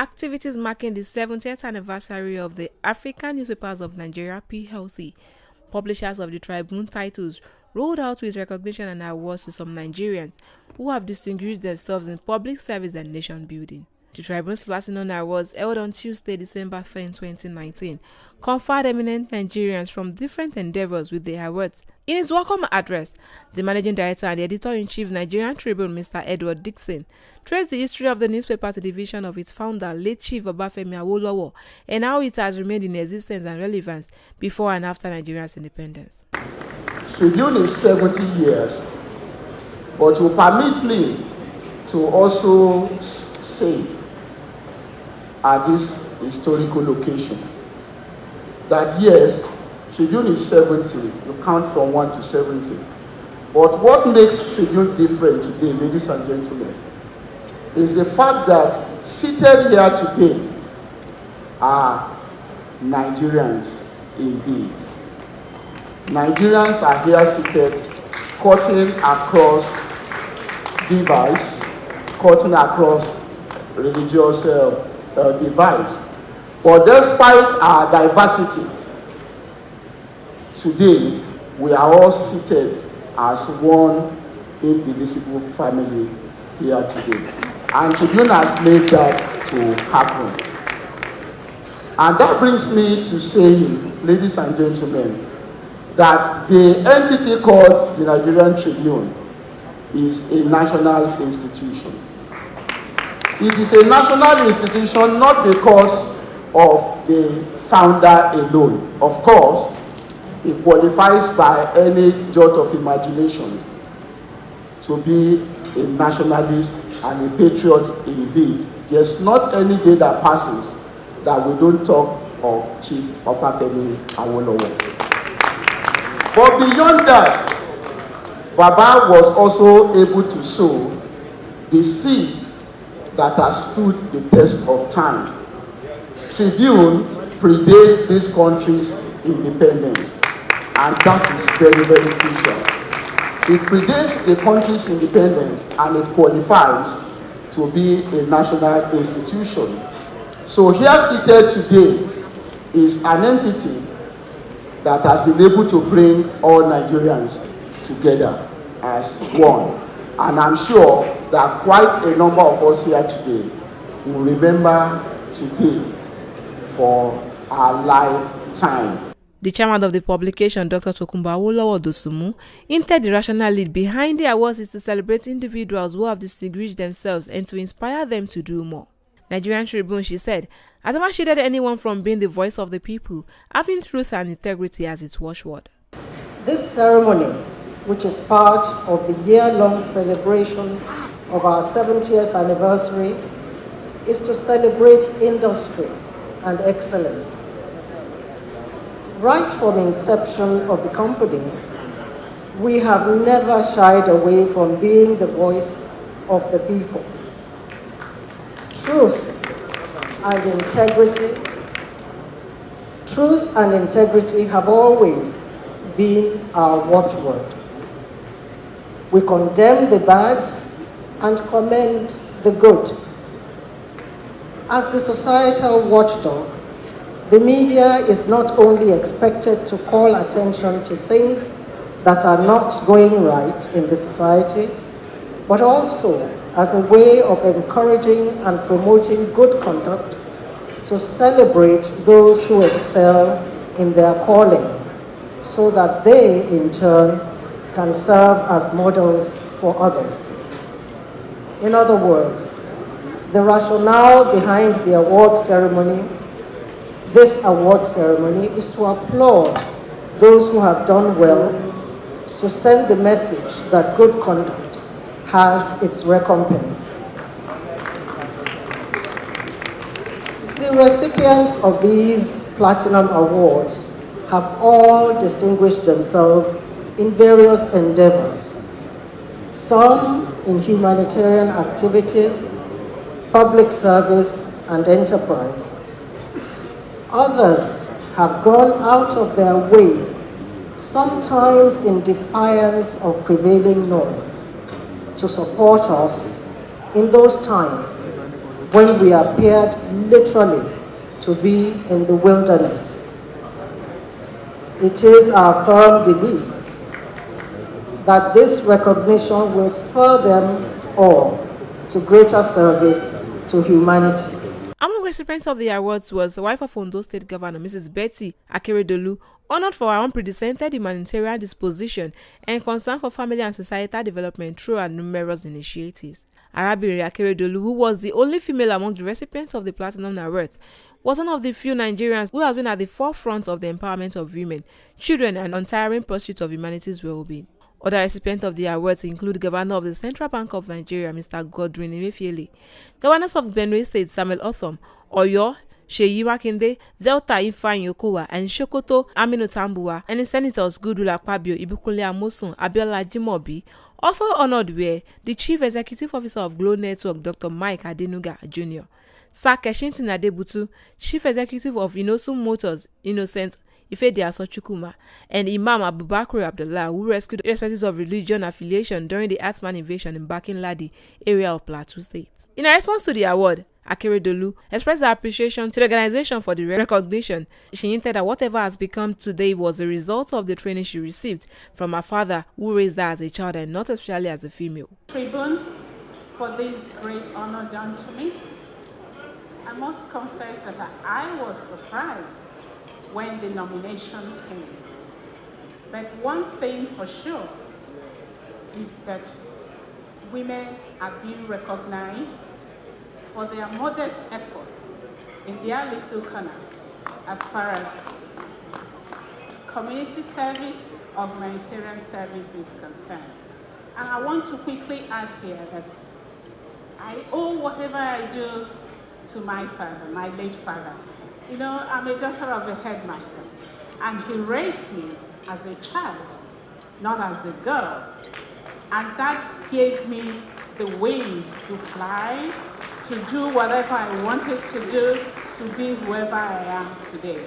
activities marking the 70th anniversary of the African Newspapers of Nigeria (PLC), publishers of the Tribune titles, rolled out with recognition and awards to some Nigerians who have distinguished themselves in public service and nation building. The Tribune's Platinum Awards, held on Tuesday, December 10, 2019, conferred eminent Nigerians from different endeavors with the awards. In his welcome address, the managing director and the editor-in-chief Nigerian Tribune, Mr. Edward Dixon, traced the history of the newspaper to the vision of its founder, late Chief Obafemi Awolowo, and how it has remained in existence and relevance before and after Nigeria's independence. Tribune is 70 years, but will permit me to also say at this historical location that yes, Tribune is 70, you count from 1 to 70. But what makes Tribune different today, ladies and gentlemen, is the fact that seated here today are Nigerians indeed. Nigerians are here seated, cutting across divides, cutting across religious divides. But despite our diversity, today we are all seated as one indivisible family here today. And Tribune has made that to happen. And that brings me to saying, ladies and gentlemen, that the entity called the Nigerian Tribune is a national institution. It is a national institution not because of the founder alone. Of course, it qualifies by any jot of imagination to be a nationalist and a patriot indeed. There's not any day that passes that we don't talk of Chief Obafemi Awolowo. But beyond that, Baba was also able to sow the seed that has stood the test of time. Tribune predates this country's independence, and that is very, very crucial. It predates the country's independence and it qualifies to be a national institution. So here seated today is an entity that has been able to bring all Nigerians together as one. And I'm sure that quite a number of us here today will remember today for our lifetime. The chairman of the publication, Dr. Tokunbo Awolowo Dosunmu, hinted the rational lead behind the awards is to celebrate individuals who have distinguished themselves and to inspire them to do more. Nigerian Tribune, she said, has never shielded anyone from being the voice of the people, having truth and integrity as its watchword. This ceremony, which is part of the year-long celebration of our 70th anniversary, is to celebrate industry and excellence. Right from inception of the company, we have never shied away from being the voice of the people. Truth and integrity have always been our watchword. We condemn the bad and commend the good. As the societal watchdog, the media is not only expected to call attention to things that are not going right in the society, but also as a way of encouraging and promoting good conduct, to celebrate those who excel in their calling, so that they, in turn, can serve as models for others. In other words, the rationale behind the award ceremony, this award ceremony, is to applaud those who have done well, to send the message that good conduct has its recompense. The recipients of these Platinum Awards have all distinguished themselves in various endeavors, some in humanitarian activities, public service, and enterprise. Others have gone out of their way, sometimes in defiance of prevailing norms, to support us in those times when we appeared literally to be in the wilderness. It is our firm belief that this recognition will spur them all to greater service to humanity. Among recipients of the awards was the wife of Ondo State Governor, Mrs. Betty Akeredolu, honored for her unprecedented humanitarian disposition and concern for family and societal development through her numerous initiatives. Arabiri Akeredolu, who was the only female among the recipients of the Platinum Awards, was one of the few Nigerians who has been at the forefront of the empowerment of women, children, and untiring pursuit of humanity's well-being. Other recipients of the awards include Governor of the Central Bank of Nigeria, Mr. Godwin Emefiele, Governors of Benue State, Samuel Othom, Oyo, Seyi Makinde, Delta Ifeanyi Okowa, and Sokoto Aminu Tambuwa, and the Senators Goodwill Akpabio, Ibikunle Amosun, Abiola Jimobi. Also honored were the Chief Executive Officer of Glo Network, Dr. Mike Adenuga Jr., Sir Keshintin Adebutu, Chief Executive of Inosun Motors, Innocent Ifediaso Chukwuma, and Imam Abubakar Abdullah, who rescued irrespective of religion affiliation during the Atman invasion in Bakin Ladi area of Plateau State. In response to the award, Akeredolu expressed her appreciation to the organization for the recognition. She hinted that whatever has become today was a result of the training she received from her father, who raised her as a child and not especially as a female. Tribune, for this great honor done to me. I must confess that I was surprised when the nomination came. But one thing for sure is that women are being recognized for their modest efforts in their little corner as far as community service or humanitarian service is concerned. And I want to quickly add here that I owe whatever I do to my father, my late father. You know, I'm a daughter of a headmaster, and he raised me as a child, not as a girl. And that gave me the wings to fly, to do whatever I wanted to do, to be whoever I am today.